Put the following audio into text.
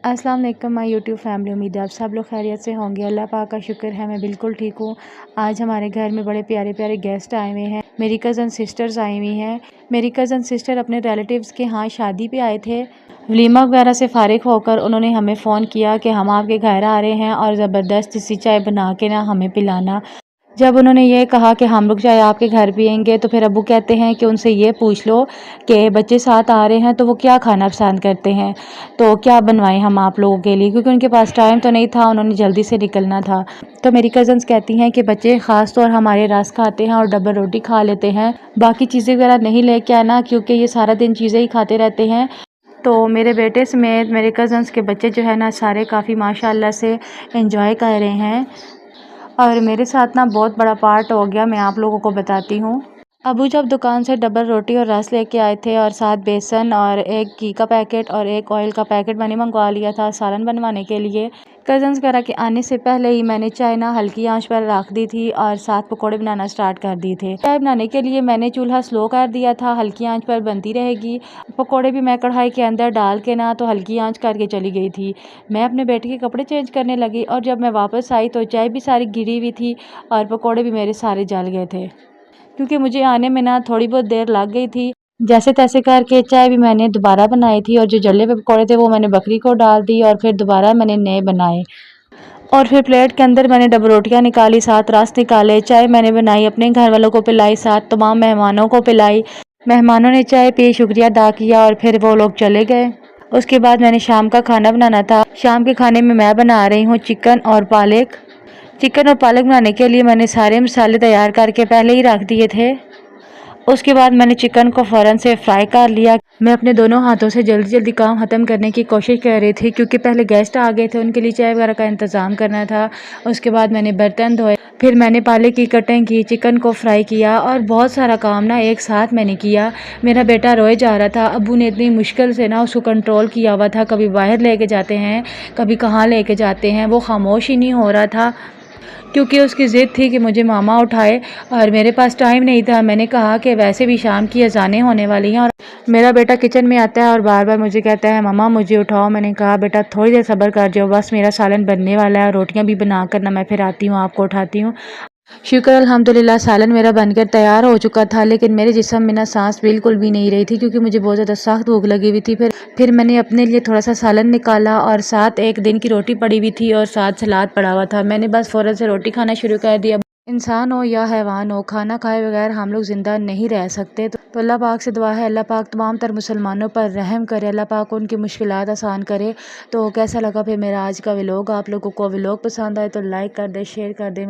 अस्सलाम वालेकुम my YouTube family. उम्मीद है आप सब लोग खैरियत से होंगे। अल्लाह पाक का शुक्र है मैं बिल्कुल ठीक हूँ। आज हमारे घर में बड़े प्यारे प्यारे गेस्ट आए हुए हैं। मेरी कज़न सिस्टर्स आई हुई हैं। मेरी कज़न सिस्टर अपने रिलेटिव्स के यहाँ शादी पे आए थे। वलीमा वगैरह से फ़ारिग होकर उन्होंने हमें फ़ोन किया कि हम आपके घर आ रहे हैं और ज़बरदस्त सी चाय बना के ना हमें पिलाना। जब उन्होंने ये कहा कि हम लोग चाय आपके घर पिएंगे तो फिर अब्बू कहते हैं कि उनसे ये पूछ लो कि बच्चे साथ आ रहे हैं तो वो क्या खाना पसंद करते हैं, तो क्या बनवाएं हम आप लोगों के लिए, क्योंकि उनके पास टाइम तो नहीं था, उन्होंने जल्दी से निकलना था। तो मेरी कज़न्स कहती हैं कि बच्चे ख़ास तौर हमारे रस खाते हैं और डबल रोटी खा लेते हैं, बाकी चीज़ें वगैरह नहीं लेके आना क्योंकि ये सारा दिन चीज़ें ही खाते रहते हैं। तो मेरे बेटे समेत मेरे कज़न्स के बच्चे जो है ना सारे काफ़ी माशाल्लाह से एंजॉय कर रहे हैं। और मेरे साथ ना बहुत बड़ा पार्ट हो गया, मैं आप लोगों को बताती हूँ। अबू जब दुकान से डबल रोटी और रस लेके आए थे और साथ बेसन और एक घी का पैकेट और एक ऑयल का पैकेट मैंने मंगवा लिया था सालन बनवाने के लिए। कज़न्स वगैरह के आने से पहले ही मैंने चाय ना हल्की आंच पर रख दी थी और साथ पकोड़े बनाना स्टार्ट कर दिए थे। चाय बनाने के लिए मैंने चूल्हा स्लो कर दिया था, हल्की आंच पर बनती रहेगी। पकोड़े भी मैं कढ़ाई के अंदर डाल के ना तो हल्की आंच करके चली गई थी। मैं अपने बेटे के कपड़े चेंज करने लगी और जब मैं वापस आई तो चाय भी सारी गिरी हुई थी और पकोड़े भी मेरे सारे जल गए थे, क्योंकि मुझे आने में ना थोड़ी बहुत देर लग गई थी। जैसे तैसे करके चाय भी मैंने दोबारा बनाई थी और जो जले हुए पकौड़े थे वो मैंने बकरी को डाल दी और फिर दोबारा मैंने नए बनाए। और फिर प्लेट के अंदर मैंने डबल रोटियां निकाली, साथ रस निकाले, चाय मैंने बनाई, अपने घर वालों को पिलाई, साथ तमाम मेहमानों को पिलाई। मेहमानों ने चाय पी, शुक्रिया अदा किया और फिर वो लोग चले गए। उसके बाद मैंने शाम का खाना बनाना था। शाम के खाने में मैं बना रही हूँ चिकन और पालक। चिकन और पालक बनाने के लिए मैंने सारे मसाले तैयार करके पहले ही रख दिए थे। उसके बाद मैंने चिकन को फ़ौरन से फ्राई कर लिया। मैं अपने दोनों हाथों से जल्दी जल्दी काम ख़त्म करने की कोशिश कर रही थी क्योंकि पहले गेस्ट आ गए थे, उनके लिए चाय वगैरह का इंतज़ाम करना था। उसके बाद मैंने बर्तन धोए, फिर मैंने पालक की कटिंग की, चिकन को फ्राई किया और बहुत सारा काम ना एक साथ मैंने किया। मेरा बेटा रोए जा रहा था। अब्बू ने इतनी मुश्किल से ना उसको कंट्रोल किया हुआ था, कभी बाहर लेके जाते हैं, कभी कहाँ लेके जाते हैं, वो खामोश ही नहीं हो रहा था क्योंकि उसकी ज़िद थी कि मुझे मामा उठाए और मेरे पास टाइम नहीं था। मैंने कहा कि वैसे भी शाम की अज़ानें होने वाली हैं और मेरा बेटा किचन में आता है और बार बार मुझे कहता है मम्मा मुझे उठाओ। मैंने कहा बेटा थोड़ी देर सब्र कर जाओ, बस मेरा सालन बनने वाला है, रोटियां भी बना कर ना मैं फिर आती हूँ, आपको उठाती हूँ। शुक्र अल्हम्दुलिल्लाह सालन मेरा बनकर तैयार हो चुका था, लेकिन मेरे जिस्म में ना सांस बिल्कुल भी नहीं रही थी क्योंकि मुझे बहुत ज़्यादा सख्त भूख लगी हुई थी। फिर मैंने अपने लिए थोड़ा सा सालन निकाला और साथ एक दिन की रोटी पड़ी हुई थी और साथ सलाद पड़ा हुआ था। मैंने बस फ़ौरन से रोटी खाना शुरू कर दिया। इंसान हो या हैवान हो, खाना खाए बगैर हम लोग ज़िंदा नहीं रह सकते। तो अल्लाह पाक से दुआ है अल्लाह पाक तमाम तर मुसलमानों पर रहम करे, अल्लाह पाक उनकी मुश्किलात आसान करे। तो कैसा लगा फिर मेरा आज का व्लॉग? आप लोगों को व्लॉग पसंद आए तो लाइक कर दे, शेयर कर दे।